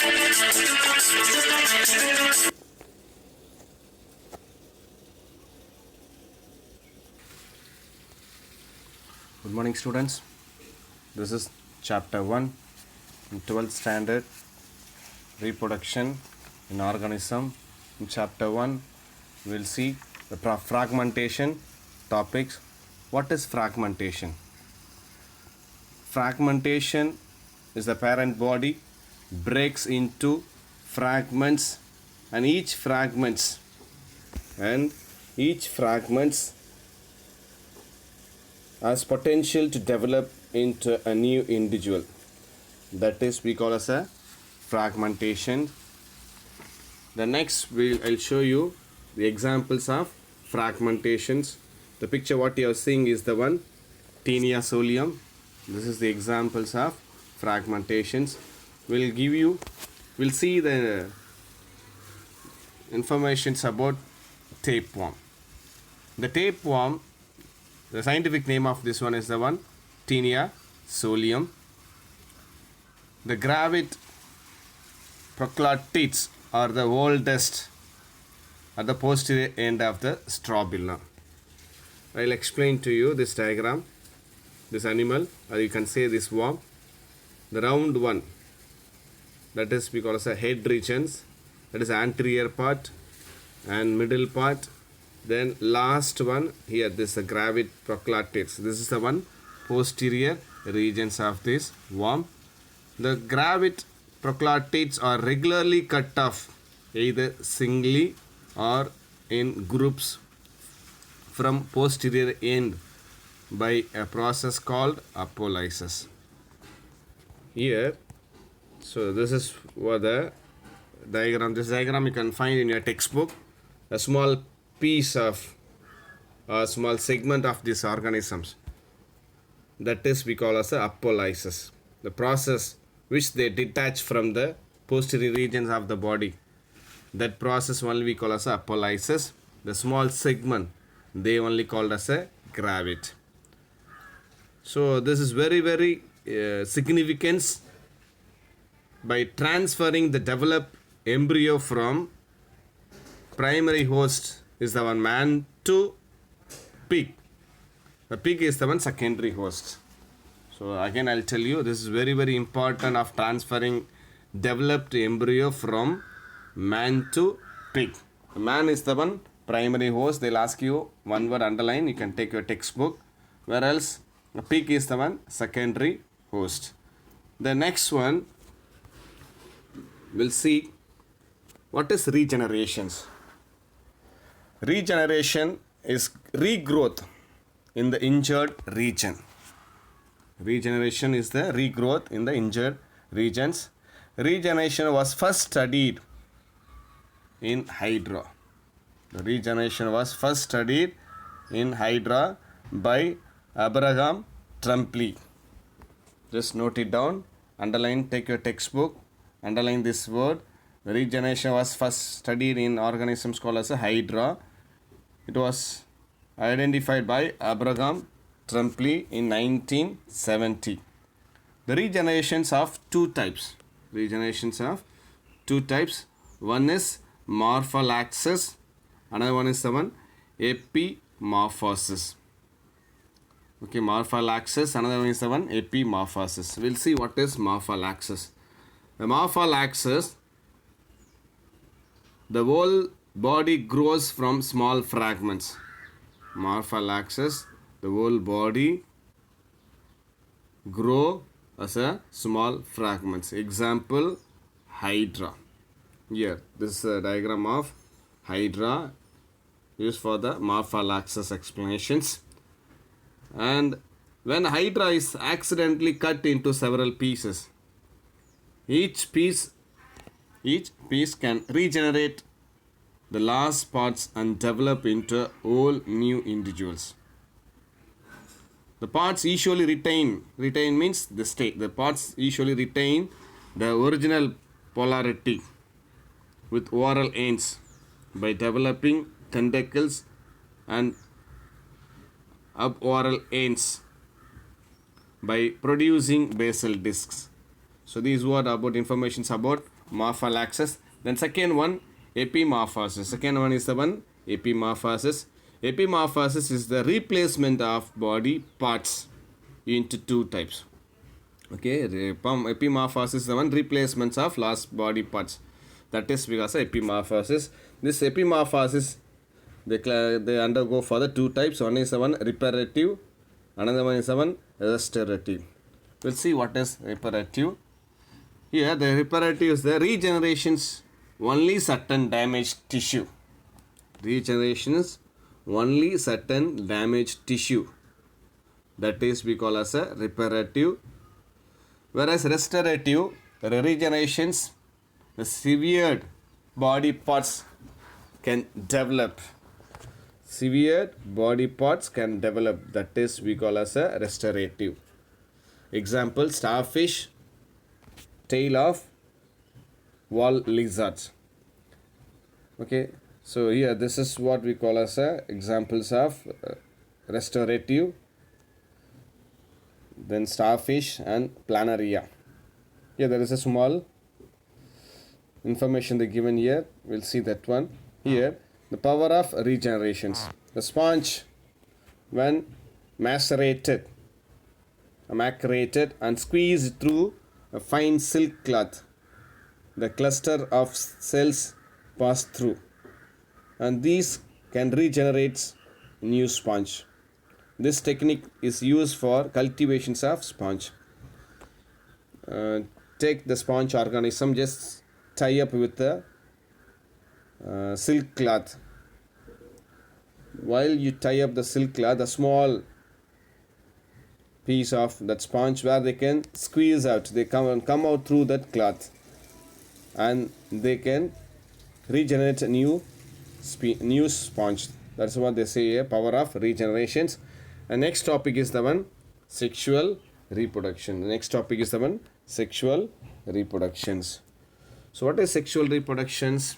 Good morning, students. This is chapter 1 in 12th standard, reproduction in organism. In chapter 1, we will see the fragmentation topics. What is fragmentation? Fragmentation is the parent body breaks into fragments, and each fragments has potential to develop into a new individual. That is we call as a fragmentation. The next I'll show you the examples of fragmentations. The picture what you are seeing is the one Taenia solium. This is the examples of fragmentations. We'll see the informations about tapeworm. The tapeworm, the scientific name of this one is the one Taenia solium. The gravate prochlatids are the oldest at the posterior end of the strobila. I'll explain to you this diagram, this animal, or you can say this worm. The round one, that is we call as a head regions, that is anterior part and middle part. Then last one here, this is the gravate prochlatids. This is the one posterior regions of this worm. The gravate prochlatids are regularly cut off either singly or in groups from posterior end by a process called apolysis. Here, so this is what the diagram. This diagram you can find in your textbook. A small piece of a small segment of these organisms, that is we call as a apolysis. The process which they detach from the posterior regions of the body, that process only we call as a apolysis. The small segment they only called as a gravate. So this is very significant. By transferring the developed embryo from primary host is the one man to pig. The pig is the one secondary host. So again I'll tell you, this is very important of transferring developed embryo from man to pig. The man is the one primary host. They'll ask you one word underline, you can take your textbook. Whereas the pig is the one secondary host. The next one we'll see what is regenerations. Regeneration is regrowth in the injured region. Regeneration is the regrowth in the injured regions. Regeneration was first studied in Hydra. The regeneration was first studied in Hydra by Abraham Tremblay. Just note it down, underline, take your textbook, underline this word. The regeneration was first studied in organisms called as a Hydra. It was identified by Abraham Tremblay in 1970. The regenerations of two types. Regenerations of two types. One is morphallaxis. Another one is the one epimorphosis. Okay, morphallaxis. Another one is the one epimorphosis. We'll see what is morphallaxis. The morphallaxis, the whole body grows from small fragments. Morphallaxis, the whole body grow as a small fragments. Example, Hydra. Here, this is a diagram of Hydra used for the morphallaxis explanations. And when Hydra is accidentally cut into several pieces, each piece can regenerate the last parts and develop into whole new individuals. The parts usually retain means the state. The parts usually retain the original polarity with oral ends by developing tentacles and suboral ends by producing basal discs. So these were about informations about morphal axis. Then second one, epimorphosis. Second one is the one epimorphosis. Epimorphosis is the replacement of body parts into two types. Okay, epimorphosis is the one replacements of lost body parts. That is because of epimorphosis. This epimorphosis they undergo for the two types. One is the one reparative, another one is the one restorative. We'll see what is reparative. Here the reparative is the regenerations only certain damaged tissue. Regenerations only certain damaged tissue. That is we call as a reparative. Whereas restorative, the regenerations, the severed body parts can develop. Severed body parts can develop. That is we call as a restorative. Example, starfish, tail of wall lizards. Okay, so here this is what we call as examples of restorative. Then starfish and planaria. Here there is a small information they given here. We'll see that one. Here the power of regenerations. The sponge when macerated and squeezed through a fine silk cloth, the cluster of cells pass through, and these can regenerate new sponge. This technique is used for cultivations of sponge. Take the sponge organism, just tie up with the silk cloth. While you tie up the silk cloth, a small piece of that sponge where they can squeeze out, they come out through that cloth, and they can regenerate a new sponge. That's what they say here, power of regenerations. And next topic is the one sexual reproduction. The next topic is the one sexual reproductions. So what is sexual reproductions?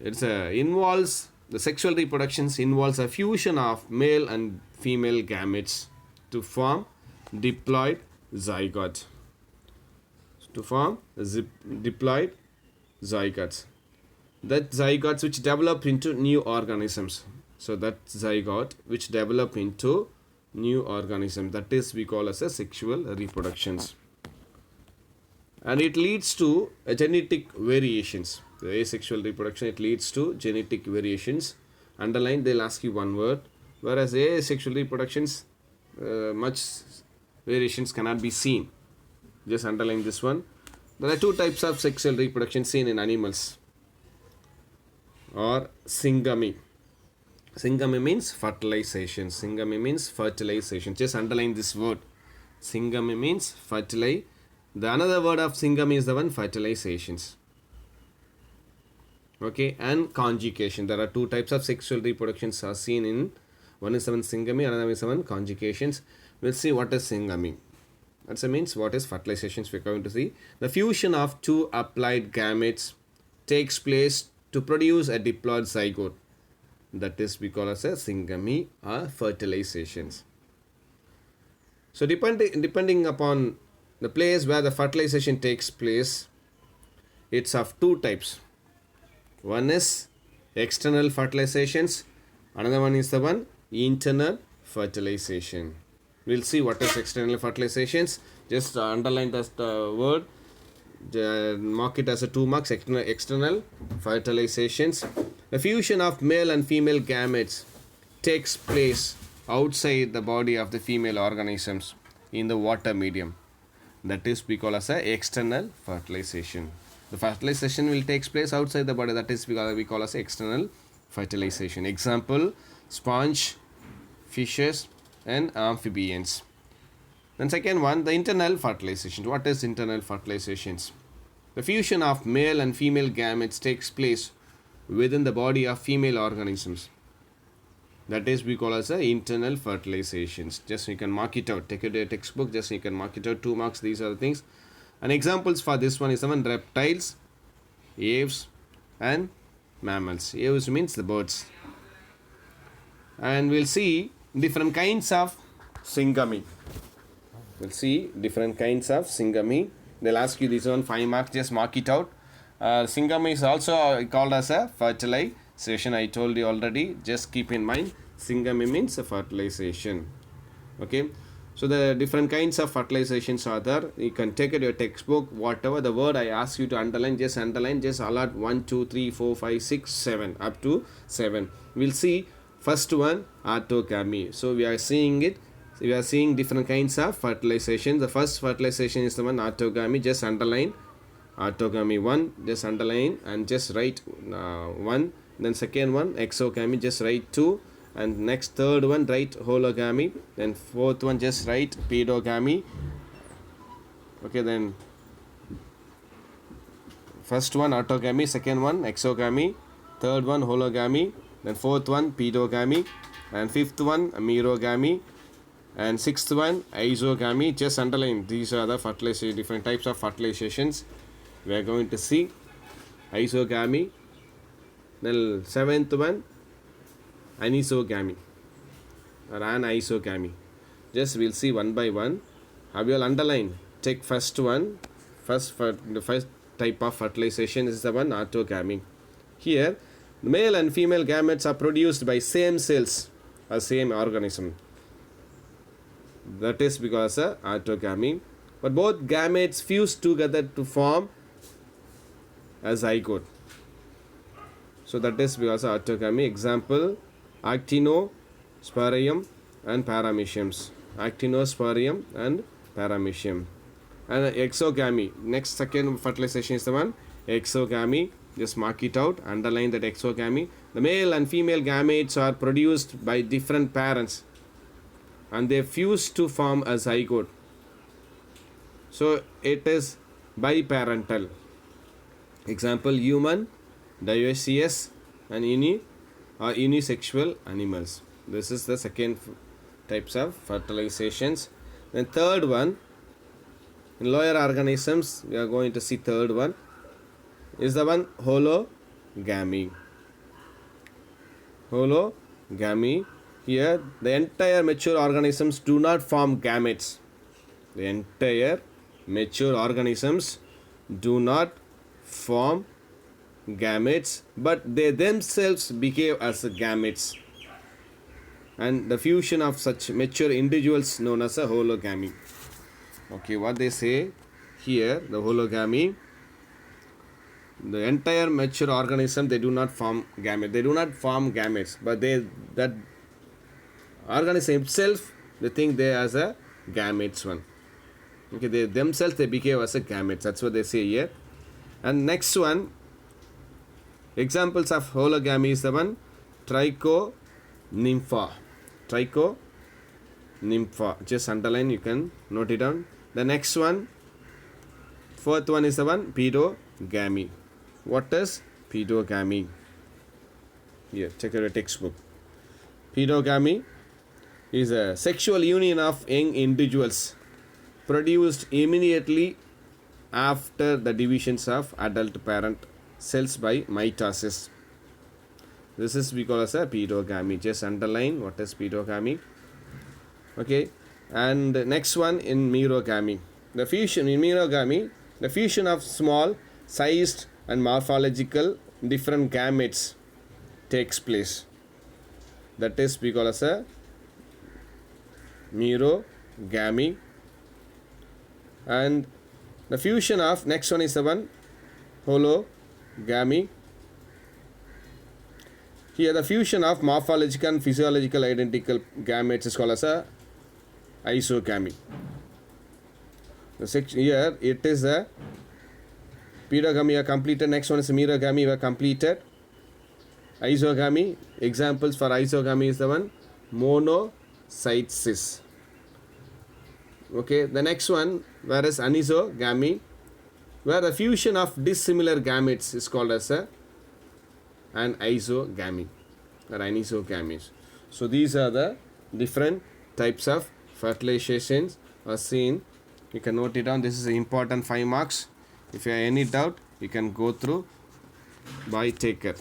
The sexual reproductions involves a fusion of male and female gametes to form diploid zygote. Diploid zygotes. That zygotes which develop into new organisms. So that zygote which develop into new organism, that is we call as a sexual reproductions. And it leads to a genetic variations. The asexual reproduction, it leads to genetic variations. Underline, they'll ask you one word. Whereas asexual reproductions, much variations cannot be seen. Just underline this one. There are two types of sexual reproduction seen in animals, or syngamy. Syngamy means fertilization. Syngamy means fertilization. Just underline this word. Syngamy means fertilize. The another word of syngamy is the one fertilizations. Okay, and conjugation. There are two types of sexual reproductions are seen in. One is the one syngamy, another is the one conjugations. We'll see what is syngamy. That means what is fertilizations we're going to see. The fusion of two applied gametes takes place to produce a diploid zygote. That is we call as a syngamy or fertilizations. So depending upon the place where the fertilization takes place, it's of two types. One is external fertilizations, another one is the one internal fertilization. We'll see what is external fertilizations. Just underline that word, mark it as a 2 marks. External fertilizations. The fusion of male and female gametes takes place outside the body of the female organisms in the water medium. That is we call as a external fertilization. The fertilization will take place outside the body. That is we call as external fertilization. Example, sponge, fishes and amphibians. Then second one, the internal fertilization. What is internal fertilizations? The fusion of male and female gametes takes place within the body of female organisms. That is we call as a internal fertilizations. Just you can mark it out. Take a textbook, just you can mark it out, 2 marks. These are the things. And examples for this one is the one reptiles, aves and mammals. Aves means the birds. And we'll see different kinds of syngamy. We'll see different kinds of syngamy. They'll ask you this one 5 marks, just mark it out. Syngamy is also called as a fertilization. I told you already, just keep in mind syngamy means a fertilization. Okay, so the different kinds of fertilizations are there. You can take it your textbook, whatever the word I ask you to underline, just underline, just allot 1 2 3 4 5 6 7 up to 7. We'll see first one, orthogamy. So we are seeing it. We are seeing different kinds of fertilization. The first fertilization is the one orthogamy. Just underline orthogamy 1, just underline and just write 1. Then second one exogamy, just write 2. And next third one write hologamy. Then fourth one just write pedogamy. Okay, then first one orthogamy, second one exogamy, third one hologamy, then fourth one pedogamy, and fifth one merogamy, and sixth one isogamy. Just underline, these are the fertilization, different types of fertilizations we are going to see. Isogamy. Then seventh one anisogamy or anisogamy. Just we'll see one by one. I will underline. Take first one. The first type of fertilization is the one orthogamy. Here male and female gametes are produced by same cells or same organism. That is because of orthogamy. But both gametes fuse together to form a zygote. So that is because of orthogamy. Example, actinosporium and parameciums. Actinosporium and paramecium. And exogamy. Next second fertilization is the one exogamy. Just mark it out. Underline that exogamy. The male and female gametes are produced by different parents, and they fuse to form a zygote. So it is biparental. Example, human, dioecious, and unisexual animals. This is the second types of fertilizations. Then third one, in lower organisms, we are going to see third one is the one hologamy. Hologamy. Here the entire mature organisms do not form gametes. The entire mature organisms do not form gametes, but they themselves behave as gametes, and the fusion of such mature individuals known as a hologamy. Okay, what they say here, the hologamy, the entire mature organism, they do not form gametes, but that organism itself, they think they as a gametes one. Okay, they themselves they behave as a gametes. That's what they say here. And next one, examples of hologamy is the one trichonympha. Trichonympha. Just underline, you can note it down. The next one, fourth one is the one pedogamy. What is pedogamy? Here, check out your textbook. Pedogamy is a sexual union of young individuals produced immediately after the divisions of adult parent cells by mitosis. This is because of pedogamy. Just underline what is pedogamy. Okay, and next one in merogamy. The fusion in merogamy, the fusion of small sized and morphological different gametes takes place. That is because of merogamy. And the fusion of next one is the one hologamy. Here the fusion of morphological and physiological identical gametes is called as a isogamy. The section here it is a pedogamy are completed. Next one is merogamy were completed. Isogamy, examples for isogamy is the one monocytes. Okay, the next one, whereas anisogamy, where the fusion of dissimilar gametes is called as an isogamy or anisogamies. So these are the different types of fertilizations are seen. You can note it down. This is important 5 marks. If you have any doubt, you can go through. Bye, take care.